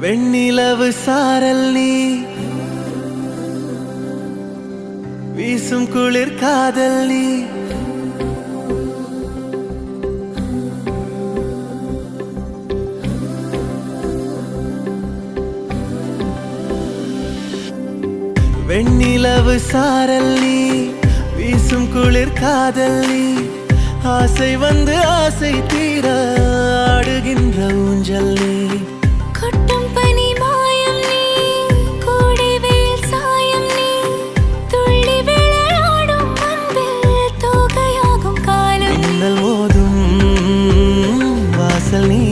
வெண்ணிலவு சாரல் நீ வீசும் குளிர் காதல் நீ வெண்ணிலவு சாரல் நீ வீசும் குளிர் காதல் நீ ஆசை வந்து ஆசை தீர ஆடுகின்ற ஊஞ்சல் நீ கொட்டும் பனி மாயம் நீ கோடை வெயில் சாயம் நீ துள்ளி விளையாடும் அன்பில் தோகையாகும் காலம் மின்னல் மோதும் வாசல் நீ